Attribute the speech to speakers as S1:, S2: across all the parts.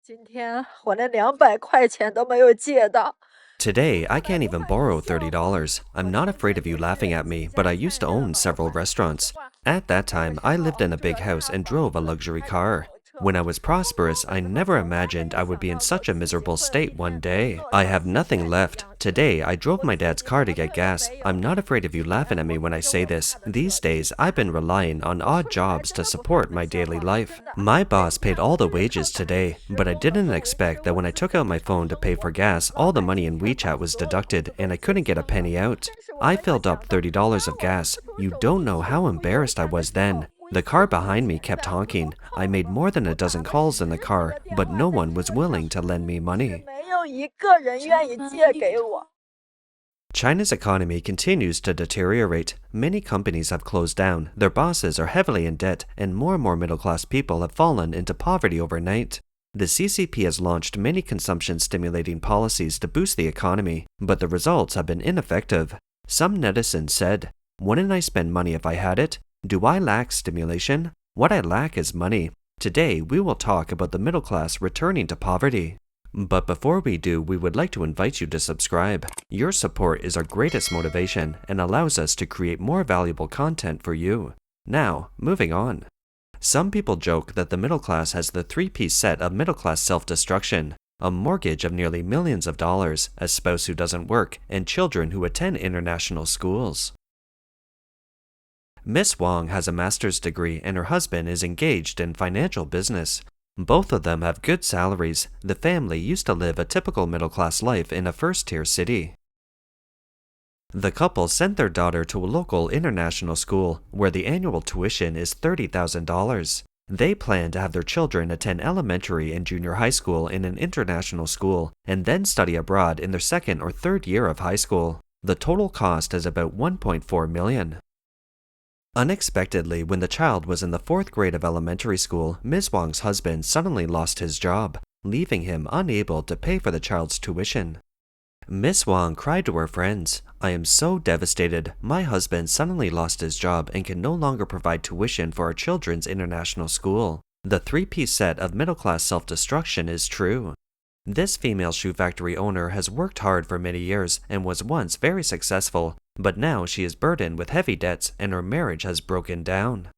S1: 今天我连200块钱都没有借到。
S2: Today, I can't even borrow $30. I'm not afraid of you laughing at me, but I used to own several restaurants. At that time, I lived in a big house and drove a luxury car. When I was prosperous, I never imagined I would be in such a miserable state one day. I have nothing left. Today, I drove my dad's car to get gas. I'm not afraid of you laughing at me when I say this. These days, I've been relying on odd jobs to support my daily life. My boss paid all the wages today, but I didn't expect that when I took out my phone to pay for gas, all the money in WeChat was deducted and I couldn't get a penny out. I filled up $30 of gas. You don't know how embarrassed I was then. The car behind me kept honking. I made more than a dozen calls in the car, but no one was willing to lend me money. China's economy continues to deteriorate. Many companies have closed down, their bosses are heavily in debt, and more middle-class people have fallen into poverty overnight. The CCP has launched many consumption-stimulating policies to boost the economy, but the results have been ineffective. Some netizens said, "Wouldn't I spend money if I had it? Do I lack stimulation? What I lack is money." Today, we will talk about the middle class returning to poverty. But before we do, we would like to invite you to subscribe. Your support is our greatest motivation and allows us to create more valuable content for you. Now, moving on. Some people joke that the middle class has the three-piece set of middle-class self-destruction: a mortgage of nearly millions of dollars, a spouse who doesn't work, and children who attend international schools. Miss Wang has a master's degree and her husband is engaged in financial business. Both of them have good salaries. The family used to live a typical middle-class life in a first-tier city. The couple sent their daughter to a local international school where the annual tuition is $30,000. They plan to have their children attend elementary and junior high school in an international school and then study abroad in their second or third year of high school. The total cost is about $1.4 million. Unexpectedly, when the child was in the 4th grade of elementary school, Ms. Wang's husband suddenly lost his job, leaving him unable to pay for the child's tuition. Miss Wang cried to her friends, "I am so devastated. My husband suddenly lost his job and can no longer provide tuition for our children's international school." The three-piece set of middle-class self-destruction is true. This female shoe factory owner has worked hard for many years and was once very successful, but now she is burdened with heavy debts and her marriage has broken down.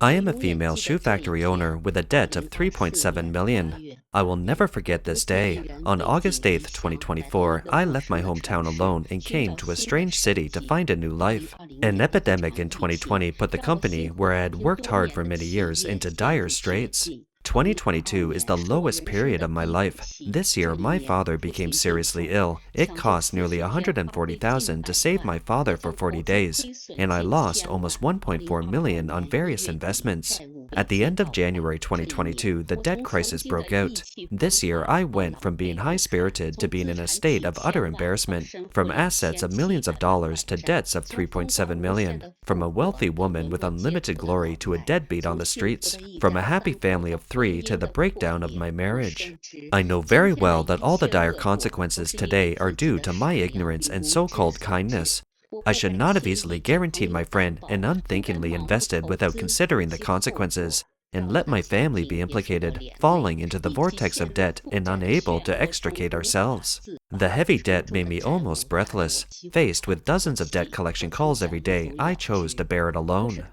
S2: I am a female shoe factory owner with a debt of $3.7 million. I will never forget this day. On August 8, 2024, I left my hometown alone and came to a strange city to find a new life. An epidemic in 2020 put the company, where I had worked hard for many years, into dire straits. 2022 is the lowest period of my life. This year, my father became seriously ill. It cost nearly $140,000 to save my father for 40 days, and I lost almost $1.4 million on various investments. At the end of January 2022, the debt crisis broke out. This year, I went from being high-spirited to being in a state of utter embarrassment, from assets of millions of dollars to debts of $3.7 million, from a wealthy woman with unlimited glory to a deadbeat on the streets, from a happy family of 3 to the breakdown of my marriage. I know very well that all the dire consequences today are due to my ignorance and so-called kindness. I should not have easily guaranteed my friend and unthinkingly invested without considering the consequences, and let my family be implicated, falling into the vortex of debt and unable to extricate ourselves. The heavy debt made me almost breathless. Faced with dozens of debt collection calls every day, I chose to bear it alone.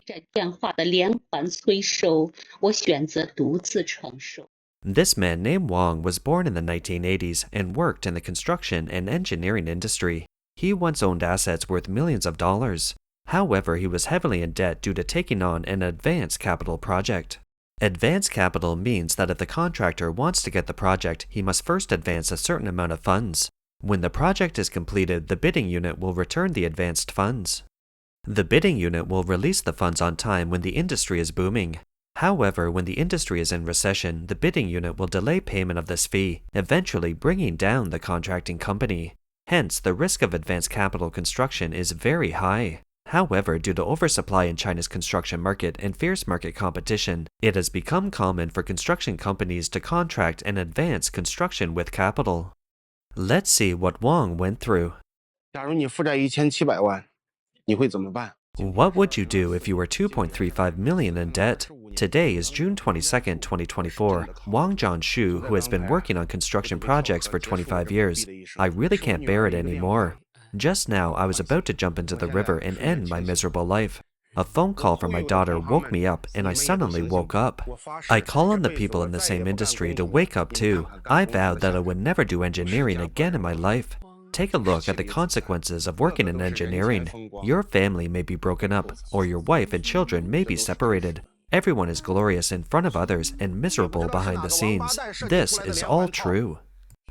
S2: This man named Wang was born in the 1980s and worked in the construction and engineering industry. He once owned assets worth millions of dollars. However, he was heavily in debt due to taking on an advanced capital project. Advanced capital means that if the contractor wants to get the project, he must first advance a certain amount of funds. When the project is completed, the bidding unit will return the advanced funds. The bidding unit will release the funds on time when the industry is booming. However, when the industry is in recession, the bidding unit will delay payment of this fee, eventually bringing down the contracting company. Hence, the risk of advanced capital construction is very high. However, due to oversupply in China's construction market and fierce market competition, it has become common for construction companies to contract and advance construction with capital. Let's see what Wang went through.
S3: 假如你负债1700万，你会怎么办？
S2: What would you do if you were 2.35 million in debt? Today is June 22nd, 2024. Wang Jianshu, who has been working on construction projects for 25 years. I really can't bear it anymore. Just now, I was about to jump into the river and end my miserable life. A phone call from my daughter woke me up, and I suddenly woke up. I call on the people in the same industry to wake up too. I vowed that I would never do engineering again in my life. Take a look at the consequences of working in engineering. Your family may be broken up, or your wife and children may be separated. Everyone is glorious in front of others and miserable behind the scenes. This is all true.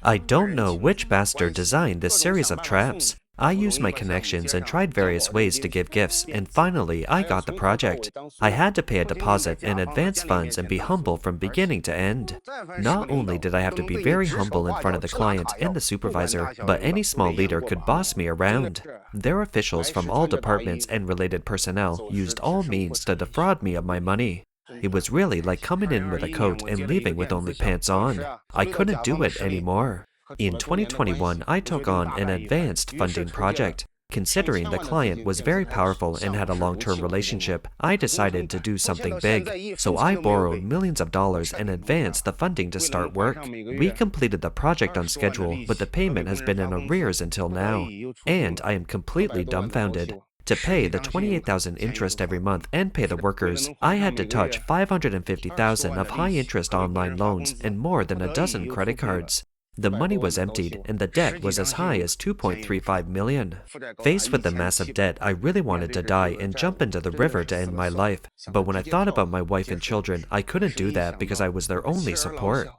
S2: I don't know which bastard designed this series of traps. I used my connections and tried various ways to give gifts, and finally I got the project. I had to pay a deposit and advance funds and be humble from beginning to end. Not only did I have to be very humble in front of the client and the supervisor, but any small leader could boss me around. Their officials from all departments and related personnel used all means to defraud me of my money. It was really like coming in with a coat and leaving with only pants on. I couldn't do it anymore. In 2021, I took on an advanced funding project. Considering the client was very powerful and had a long-term relationship, I decided to do something big. So I borrowed millions of dollars and advanced the funding to start work. We completed the project on schedule, but the payment has been in arrears until now. And I am completely dumbfounded. To pay the $28,000 interest every month and pay the workers, I had to touch $550,000 of high-interest online loans and more than a dozen credit cards. The money was emptied, and the debt was as high as $2.35 million. Faced with the massive debt, I really wanted to die and jump into the river to end my life. But when I thought about my wife and children, I couldn't do that because I was their only support.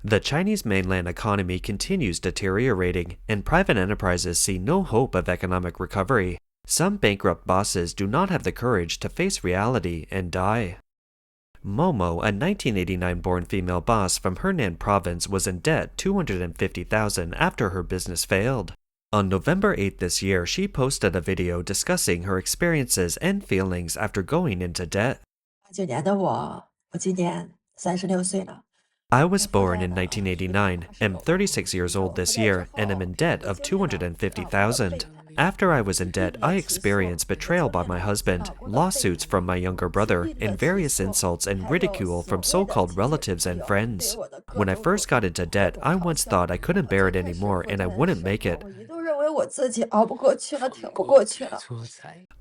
S2: The Chinese mainland economy continues deteriorating, and private enterprises see no hope of economic recovery. Some bankrupt bosses do not have the courage to face reality and die. Momo, a 1989-born female boss from Henan province, was in debt $250,000 after her business failed. On November 8 this year, she posted a video discussing her experiences and feelings after going into debt. I was born in 1989, am 36 years old this year, and am in debt of $250,000. After I was in debt, I experienced betrayal by my husband, lawsuits from my younger brother, and various insults and ridicule from so-called relatives and friends. When I first got into debt, I once thought I couldn't bear it anymore and I wouldn't make it.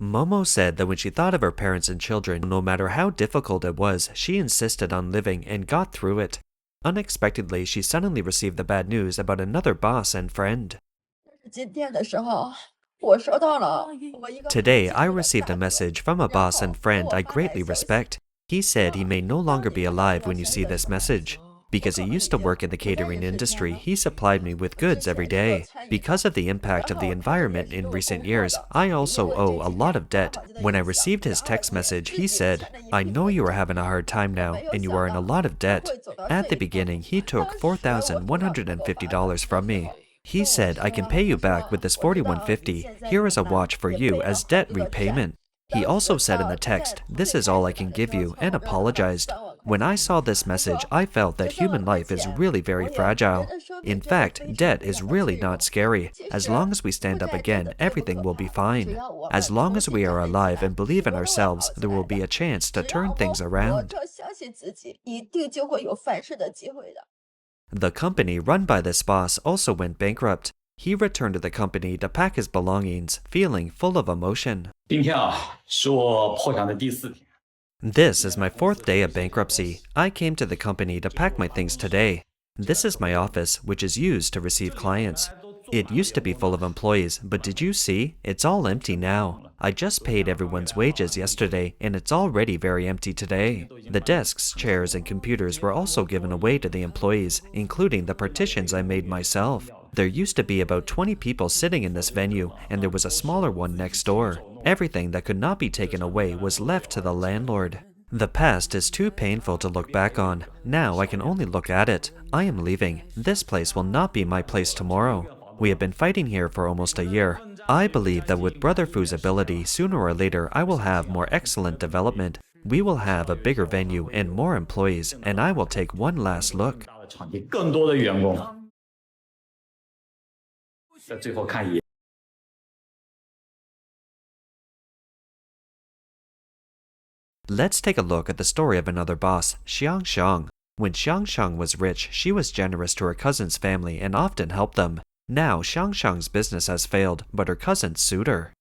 S2: Momo said that when she thought of her parents and children, no matter how difficult it was, she insisted on living and got through it. Unexpectedly, she suddenly received the bad news about another boss and friend. Today, I received a message from a boss and friend I greatly respect. He said he may no longer be alive when you see this message. Because he used to work in the catering industry, he supplied me with goods every day. Because of the impact of the environment in recent years, I also owe a lot of debt. When I received his text message, he said, "I know you are having a hard time now, and you are in a lot of debt." At the beginning, he took $4,150 from me. He said, "I can pay you back with this $4,150. Here is a watch for you as debt repayment." He also said in the text, "This is all I can give you," and apologized. When I saw this message, I felt that human life is really very fragile. In fact, debt is really not scary. As long as we stand up again, everything will be fine. As long as we are alive and believe in ourselves, there will be a chance to turn things around. The company run by this boss also went bankrupt. He returned to the company to pack his belongings, feeling full of emotion. This is my fourth day of bankruptcy. I came to the company to pack my things today. This is my office, which is used to receive clients. It used to be full of employees, but did you see? It's all empty now. I just paid everyone's wages yesterday, and it's already very empty today. The desks, chairs, and computers were also given away to the employees, including the partitions I made myself. There used to be about 20 people sitting in this venue, and there was a smaller one next door. Everything that could not be taken away was left to the landlord. The past is too painful to look back on. Now I can only look at it. I am leaving. This place will not be my place tomorrow. We have been fighting here for almost a year. I believe that with Brother Fu's ability, sooner or later I will have more excellent development. We will have a bigger venue and more employees, and I will take one last look.
S3: 在最后看一眼。
S2: Let's take a look at the story of another boss, Xiang Xiang. When Xiang Xiang was rich, she was generous to her cousin's family and often helped them. Now, Xiang Xiang's business has failed, but her cousins sued her.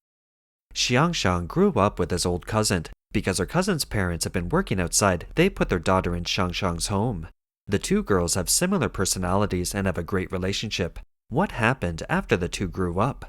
S2: Xiang Xiang grew up with his old cousin. Because her cousin's parents have been working outside, they put their daughter in Xiang Xiang's home. The two girls have similar personalities and have a great relationship. What happened after the two grew up?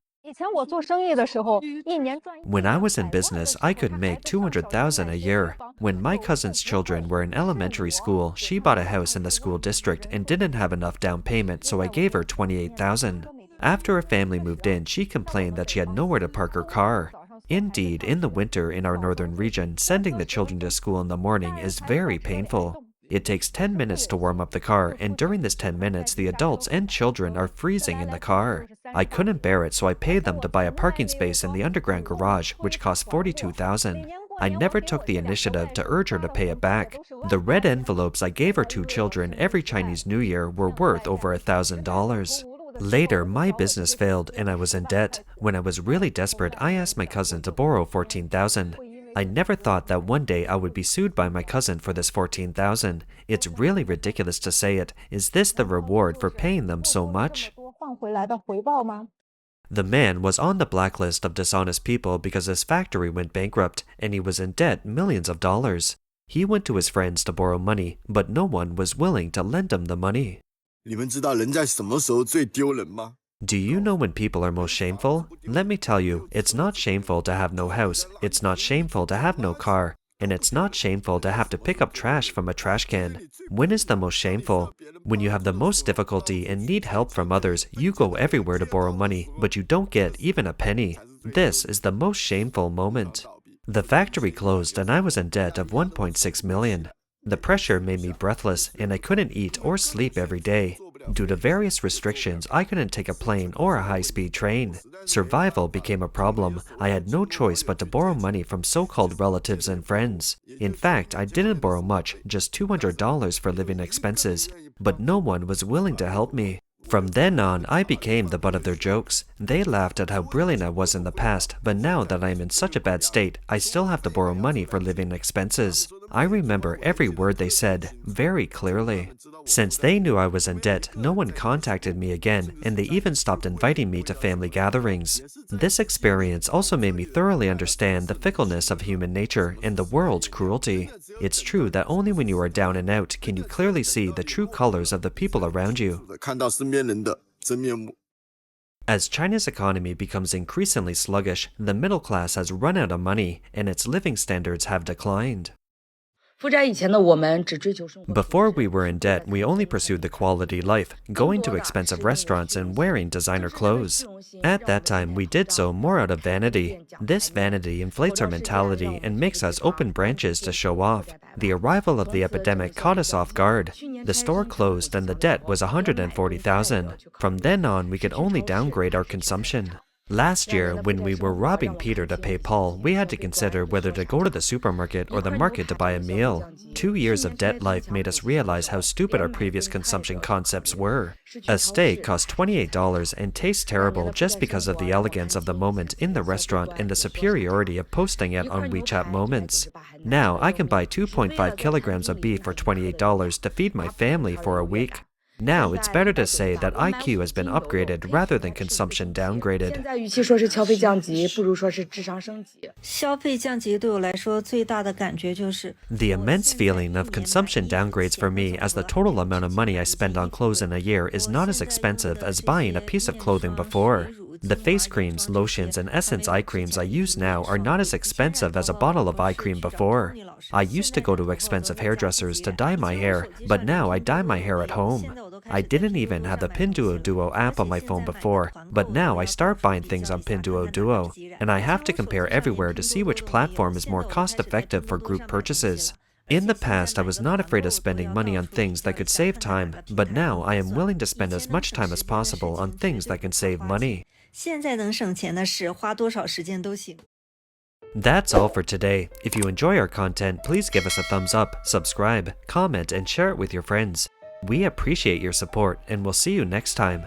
S2: When I was in business, I could make 200,000 a year. When my cousin's children were in elementary school, she bought a house in the school district and didn't have enough down payment, so I gave her 28,000. After her family moved in, she complained that she had nowhere to park her car. Indeed, in the winter in our northern region, sending the children to school in the morning is very painful. It takes 10 minutes to warm up the car, and during this 10 minutes, the adults and children are freezing in the car. I couldn't bear it, so I paid them to buy a parking space in the underground garage, which cost 42,000. I never took the initiative to urge her to pay it back. The red envelopes I gave her two children every Chinese New Year were worth over $1,000. Later, my business failed and I was in debt. When I was really desperate, I asked my cousin to borrow 14,000. I never thought that one day I would be sued by my cousin for this 14,000. It's really ridiculous to say it. Is this the reward for paying them so much? The man was on the blacklist of dishonest people because his factory went bankrupt and he was in debt millions of dollars. He went to his friends to borrow money, but no one was willing to lend him the money.
S4: 你们知道人在什么时候最丢人吗？
S2: Do you know when people are most shameful? Let me tell you, it's not shameful to have no house, it's not shameful to have no car, and it's not shameful to have to pick up trash from a trash can. When is the most shameful? When you have the most difficulty and need help from others, you go everywhere to borrow money, but you don't get even a penny. This is the most shameful moment. The factory closed and I was in debt of 1.6 million. The pressure made me breathless and I couldn't eat or sleep every day. Due to various restrictions, I couldn't take a plane or a high-speed train. Survival became a problem. I had no choice but to borrow money from so-called relatives and friends. In fact, I didn't borrow much, just $200 for living expenses, but no one was willing to help me. From then on, I became the butt of their jokes. They laughed at how brilliant I was in the past, but now that I am in such a bad state, I still have to borrow money for living expenses. I remember every word they said, very clearly. Since they knew I was in debt, no one contacted me again, and they even stopped inviting me to family gatherings. This experience also made me thoroughly understand the fickleness of human nature and the world's cruelty. It's true that only when you are down and out can you clearly see the true colors of the people around you.
S4: 看到身边人的真面目。
S2: As China's economy becomes increasingly sluggish, the middle class has run out of money, and its living standards have declined. Before we were in debt, we only pursued the quality life, going to expensive restaurants and wearing designer clothes. At that time, we did so more out of vanity. This vanity inflates our mentality and makes us open branches to show off. The arrival of the epidemic caught us off guard. The store closed and the debt was 140,000. From then on, we could only downgrade our consumption. Last year, when we were robbing Peter to pay Paul, we had to consider whether to go to the supermarket or the market to buy a meal. 2 years of debt life made us realize how stupid our previous consumption concepts were. A steak cost $28 and tastes terrible just because of the elegance of the moment in the restaurant and the superiority of posting it on WeChat Moments. Now, I can buy 2.5 kilograms of beef for $28 to feed my family for a week. Now, it's better to say that IQ has been upgraded rather than consumption downgraded.
S1: 消费降级对我来说最大的感觉就是
S2: The immense feeling of consumption downgrades for me as the total amount of money I spend on clothes in a year is not as expensive as buying a piece of clothing before. The face creams, lotions, and essence eye creams I use now are not as expensive as a bottle of eye cream before. I used to go to expensive hairdressers to dye my hair, but now I dye my hair at home. I didn't even have the Pinduoduo app on my phone before, but now I start buying things on Pinduoduo, and I have to compare everywhere to see which platform is more cost-effective for group purchases. In the past, I was not afraid of spending money on things that could save time, but now I am willing to spend as much time as possible on things that can save money.
S1: 现在能省钱的事，花多少时间都行。
S2: That's all for today. If you enjoy our content, please give us a thumbs up, subscribe, comment, and share it with your friends. We appreciate your support, and we'll see you next time.